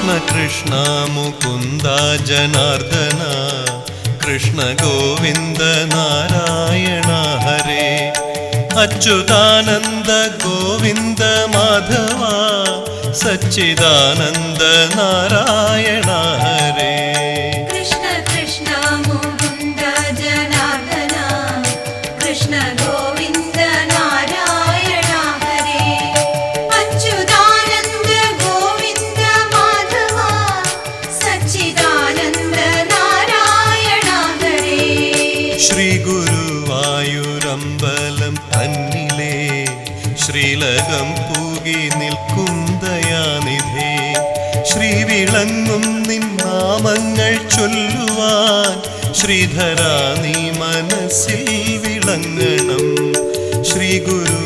കൃഷ്ണ കൃഷ്ണ മുകുന്ദ ജനാർദ്ദന കൃഷ്ണ ഗോവിന്ദ നാരായണ ഹരേ അച്യുതാനന്ദ ഗോവിന്ദ മാധവ സച്ചിദാനന്ദ നാരായണ ഹരേ കൃഷ്ണ കൃഷ്ണ മുകുന്ദ ജനാർദ്ദന കൃഷ്ണ ഗോവിന്ദ നാരായണ ഹരേ അച്യുതാനന്ദ ഗോവിന്ദ മാധവ സച്ചിദാനന്ദ നാരായണ ഹരേ ശ്രീ ഗുരുവായൂരമ്പലം തന്നിലേ ശ്രീലകം പൂകി നിൽക്കും ദയാനിധേ ശ്രീ വിളങ്ങും നിൻ നാമങ്ങൾ ചൊല്ലുവാൻ ശ്രീധരാ നീ മനസ്സിൽ വിളങ്ങണം ശ്രീ ഗുരു